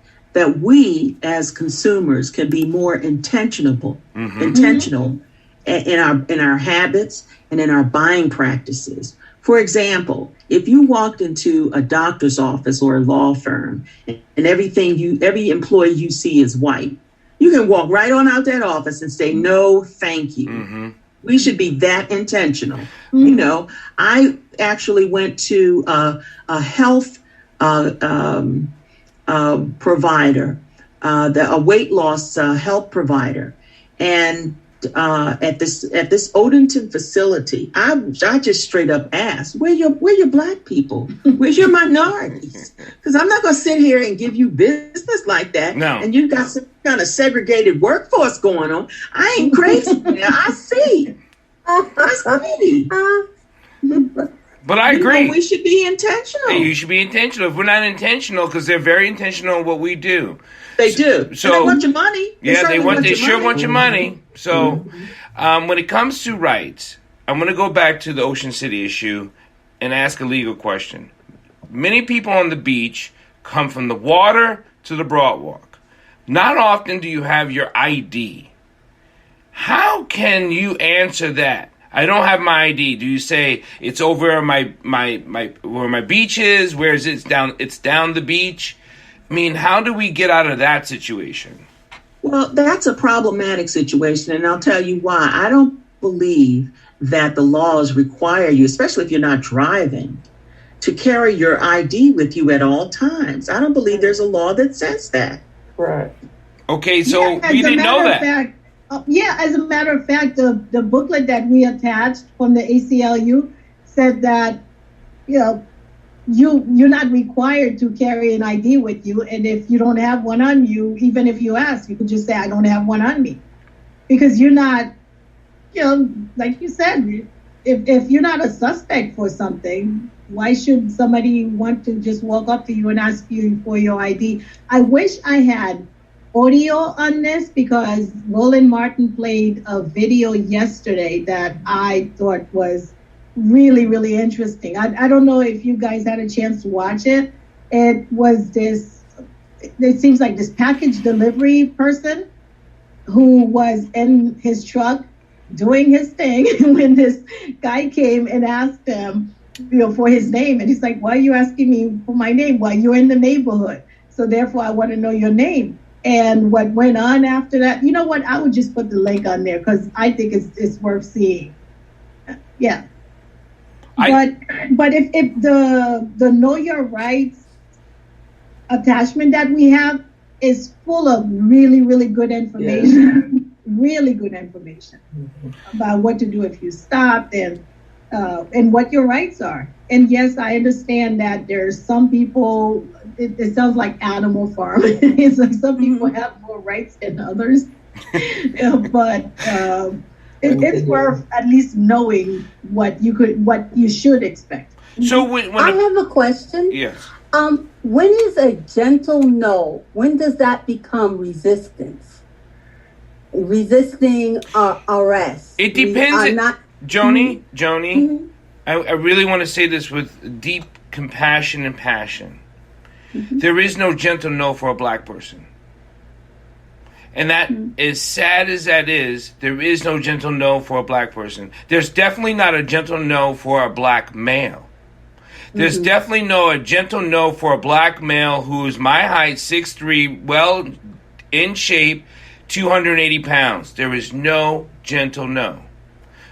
[SPEAKER 3] we as consumers can be more intentional in our habits and in our buying practices. For example, if you walked into a doctor's office or a law firm and every employee you see is white, you can walk right on out that office and say, no, thank you. Mm-hmm. We should be that intentional. Mm-hmm. I actually went to a health provider, a weight loss health provider, and at this Odenton facility, I just straight up asked, where your black people? Where's your minorities? Because I'm not going to sit here and give you business like that.
[SPEAKER 1] No.
[SPEAKER 3] And you've got some kind of segregated workforce going on. I ain't crazy. I see.
[SPEAKER 1] But I agree.
[SPEAKER 3] We should be intentional.
[SPEAKER 1] You should be intentional. If we're not intentional, because they're very intentional in what we do.
[SPEAKER 3] They do. So they want your money.
[SPEAKER 1] They sure want your money. So when it comes to rights, I'm going to go back to the Ocean City issue and ask a legal question. Many people on the beach come from the water to the Broadwalk. Not often do you have your ID. How can you answer that? I don't have my ID. Do you say it's over my where my beach is? Where is it? It's down the beach. I mean, how do we get out of that situation?
[SPEAKER 3] Well, that's a problematic situation, and I'll tell you why. I don't believe that the laws require you, especially if you're not driving, to carry your ID with you at all times. I don't believe there's a law that says that.
[SPEAKER 4] Right.
[SPEAKER 1] Okay, so we didn't know that.
[SPEAKER 2] As a matter of fact, the booklet that we attached from the ACLU said that, you're not required to carry an ID with you. And if you don't have one on you, even if you ask, you could just say, I don't have one on me. Because you're not, like you said, if you're not a suspect for something, why should somebody want to just walk up to you and ask you for your ID? I wish I had audio on this, because Roland Martin played a video yesterday that I thought was really, really interesting. I don't know if you guys had a chance to watch it. It was it seems like this package delivery person who was in his truck doing his thing when this guy came and asked him, for his name. And he's like, why are you asking me for my name? Well, you're in the neighborhood, so therefore I want to know your name. And what went on after that, you know what? I would just put the link on there because I think it's worth seeing. Yeah. But if the Know Your Rights attachment that we have is full of really, really good information, really good information about what to do if you stop and what your rights are. And yes, I understand that there's some people, it sounds like Animal Farm. It's like some people have more rights than others. But it's worth at least knowing what you should expect.
[SPEAKER 1] So
[SPEAKER 9] I have a question.
[SPEAKER 1] Yes.
[SPEAKER 9] When is a gentle no? When does that become resistance? Resisting arrest.
[SPEAKER 1] It depends. Joni, I really want to say this with deep compassion and passion. There is no gentle no for a black person. And that, as sad as that is, there is no gentle no for a black person. There's definitely not a gentle no for a black male. There's definitely a gentle no for a black male who's my height, 6'3", well in shape, 280 pounds. There is no gentle no.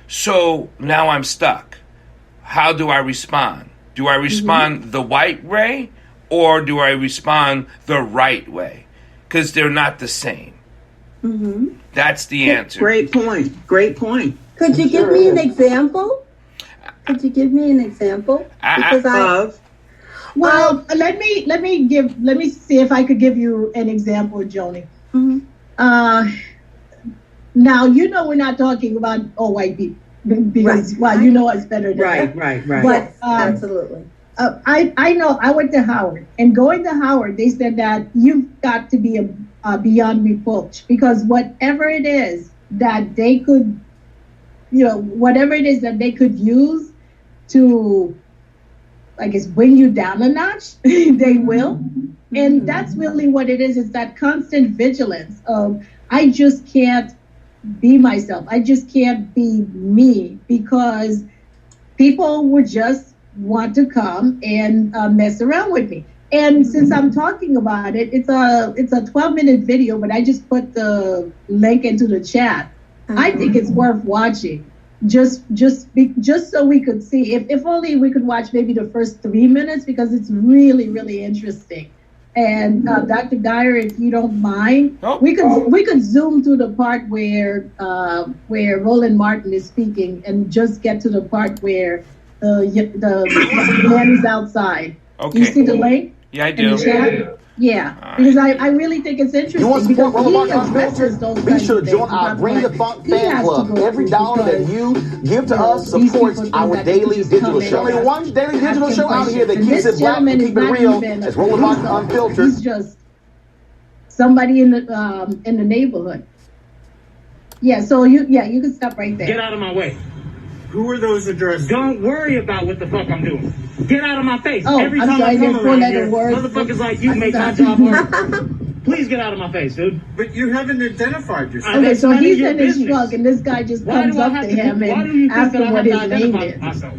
[SPEAKER 1] So now I'm stuck. How do I respond? Do I respond the white way or do I respond the right way? Because they're not the same. That's the answer.
[SPEAKER 3] Great point.
[SPEAKER 9] Could you give me an example? Let
[SPEAKER 2] me see if I could give you an example, Joni. Now, we're not talking about all white people because, you know us better than that.
[SPEAKER 3] Right.
[SPEAKER 9] But absolutely.
[SPEAKER 2] I know I went to Howard, and going to Howard, they said that you've got to be beyond reproach, because whatever it is that they could, whatever it is that they could use to, I guess, bring you down a notch, they will. And that's really what it is. It's that constant vigilance of, I just can't be myself. I just can't be me, because people would just want to come and mess around with me. And since I'm talking about it, it's a 12-minute video, but I just put the link into the chat. I think it's worth watching, just so we could see. If only we could watch maybe the first 3 minutes, because it's really, really interesting. And Dr. Dyer, if you don't mind, we could zoom to the part where Roland Martin is speaking, and just get to the part where the man is outside.
[SPEAKER 1] Okay.
[SPEAKER 2] You see the link?
[SPEAKER 1] Yeah, I do.
[SPEAKER 2] Yeah, because I really think it's interesting.
[SPEAKER 10] You want to support
[SPEAKER 2] because
[SPEAKER 10] Roland Martin Unfiltered? Be sure to join our Bring the Funk fan club. Every dollar that you give to us supports our daily digital show. Only one daily digital show out here that keeps it black and keep it real. It's Roland Martin Unfiltered.
[SPEAKER 2] He's just somebody in the neighborhood. Yeah, so you can stop right there.
[SPEAKER 11] Get out of my way.
[SPEAKER 6] Who are those addresses?
[SPEAKER 11] Don't worry about what the fuck I'm doing. Get out of my face.
[SPEAKER 2] Oh,
[SPEAKER 11] Every
[SPEAKER 2] I'm
[SPEAKER 11] time
[SPEAKER 2] sorry,
[SPEAKER 11] I come
[SPEAKER 2] there's
[SPEAKER 11] around
[SPEAKER 2] 4
[SPEAKER 11] here,
[SPEAKER 2] words.
[SPEAKER 11] motherfuckers like you make my job hard. Please get out of my face, dude.
[SPEAKER 6] But you haven't identified yourself.
[SPEAKER 2] Okay, so
[SPEAKER 11] none of
[SPEAKER 2] he's
[SPEAKER 11] your
[SPEAKER 2] in his
[SPEAKER 11] business.
[SPEAKER 2] truck, and this guy just
[SPEAKER 11] Why
[SPEAKER 2] comes
[SPEAKER 11] do I
[SPEAKER 2] up
[SPEAKER 11] have
[SPEAKER 2] to
[SPEAKER 11] to do-
[SPEAKER 2] him
[SPEAKER 11] why do
[SPEAKER 2] and
[SPEAKER 11] you think
[SPEAKER 2] asks
[SPEAKER 11] that I
[SPEAKER 2] him what
[SPEAKER 11] have
[SPEAKER 2] his
[SPEAKER 11] to
[SPEAKER 2] name
[SPEAKER 11] identify
[SPEAKER 2] is.
[SPEAKER 11] myself?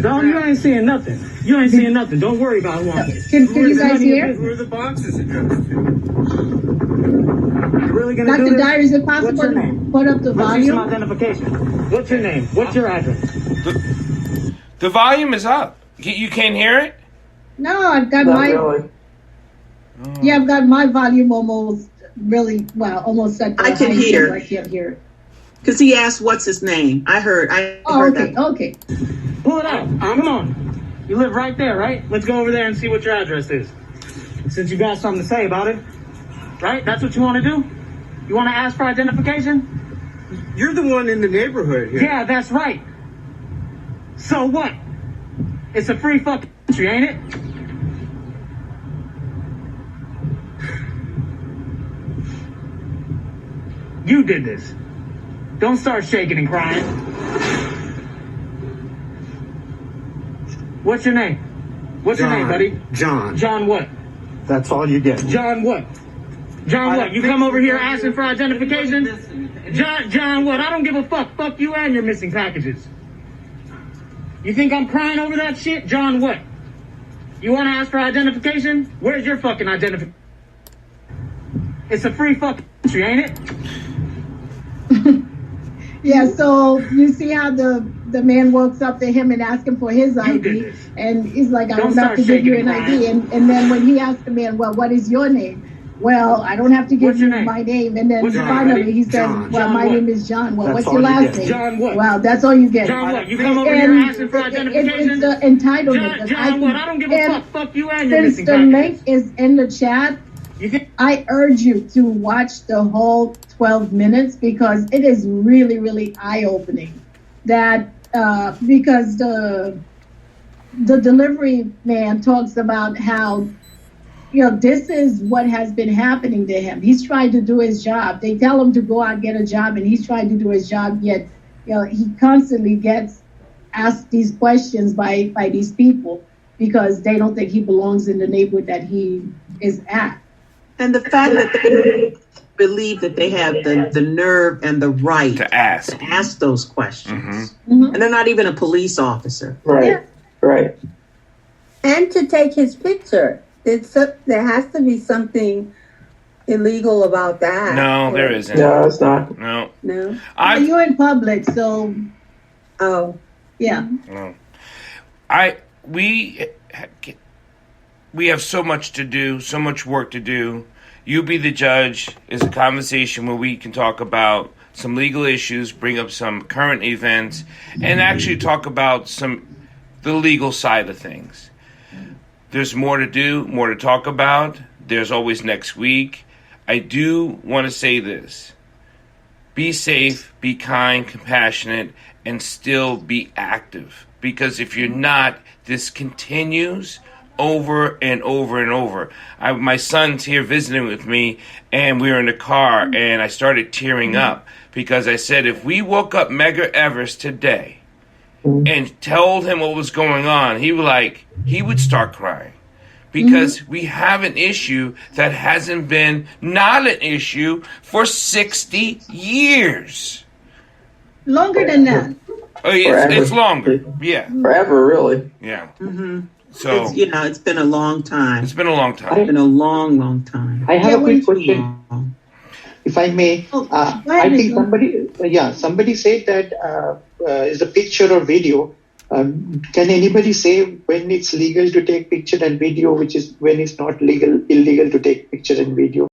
[SPEAKER 11] No, you ain't seeing nothing. You ain't seeing nothing. Don't worry about who I am.
[SPEAKER 2] Can you guys hear?
[SPEAKER 6] Who are the boxes addressed to?
[SPEAKER 11] Really gonna do
[SPEAKER 2] Dr.
[SPEAKER 11] this?
[SPEAKER 2] Dyer, is it
[SPEAKER 11] What's
[SPEAKER 2] possible
[SPEAKER 11] your
[SPEAKER 2] to
[SPEAKER 11] name?
[SPEAKER 2] put up the
[SPEAKER 11] Let's see some
[SPEAKER 2] volume?
[SPEAKER 11] identification. What's your name? What's your address?
[SPEAKER 1] The volume is up. You can't hear it?
[SPEAKER 2] No, I've got
[SPEAKER 4] Not really.
[SPEAKER 2] Yeah, I've got my volume almost set.
[SPEAKER 3] I can hear.
[SPEAKER 2] I can't hear it.
[SPEAKER 3] Because he asked, what's his name? I heard
[SPEAKER 2] Oh,
[SPEAKER 3] that.
[SPEAKER 2] okay.
[SPEAKER 11] Pull it out. Come on. You live right there, right? Let's go over there and see what your address is. Since you got something to say about it. Right? That's what you want to do? You want to ask for identification?
[SPEAKER 10] You're the one in the neighborhood here.
[SPEAKER 11] Yeah, that's right. So what? It's a free fucking country, ain't it? You did this. Don't start shaking and crying. What's your name? What's your name, buddy?
[SPEAKER 10] John.
[SPEAKER 11] John what?
[SPEAKER 10] That's all you get.
[SPEAKER 11] John what? John what? You come over here asking for identification? John what? I don't give a fuck. Fuck you and your missing packages. You think I'm crying over that shit? John what? You want to ask for identification? Where's your fucking identification? It's a free fucking country, ain't it?
[SPEAKER 2] Yeah, so you see how the man walks up to him and asks him for his ID, and he's like, I don't have to give you an ID. And then when he asks the man, well, what is your name? Well, I don't have to give you my name. And then finally he says, well, my name is John. Well, what's your last name?
[SPEAKER 11] John what?
[SPEAKER 2] Well, that's all you get.
[SPEAKER 11] John what? You come over here asking for identification?
[SPEAKER 2] It's the entitlement.
[SPEAKER 11] John what? I don't give a fuck. Fuck you and your missing packages.
[SPEAKER 2] Since the link is in the chat, I urge you to watch the whole 12 minutes because it is really, really eye-opening. That because the delivery man talks about how, this is what has been happening to him. He's trying to do his job. They tell him to go out and get a job, and he's trying to do his job. Yet, he constantly gets asked these questions by these people because they don't think he belongs in the neighborhood that he is at.
[SPEAKER 3] And the fact that they believe that they have the nerve and the right
[SPEAKER 1] to ask
[SPEAKER 3] those questions. And they're not even a police officer.
[SPEAKER 4] Right, right.
[SPEAKER 9] And to take his picture. There has to be something illegal about that.
[SPEAKER 1] No, there isn't.
[SPEAKER 4] No, it's not.
[SPEAKER 1] No.
[SPEAKER 2] You're in public, so.
[SPEAKER 9] Oh.
[SPEAKER 2] Yeah.
[SPEAKER 1] No. We have so much to do, so much work to do. You Be the Judge is a conversation where we can talk about some legal issues, bring up some current events, and actually talk about the legal side of things. There's more to do, more to talk about. There's always next week. I do want to say this. Be safe, be kind, compassionate, and still be active. Because if you're not, this continues over and over and over. My son's here visiting with me, and we were in the car, and I started tearing up because I said, if we woke up Medgar Evers today and told him what was going on, he would start crying because we have an issue that hasn't been not an issue for 60 years.
[SPEAKER 2] Longer than that.
[SPEAKER 1] Oh, it's longer. Yeah.
[SPEAKER 4] Forever, really.
[SPEAKER 1] Yeah.
[SPEAKER 3] So it's been a long time.
[SPEAKER 1] It's been a long time.
[SPEAKER 3] It's been a long, long time.
[SPEAKER 12] I have a quick question, if I may. I think somebody said that is a picture or video. Can anybody say when it's legal to take picture and video, which is when it's not illegal to take picture and video?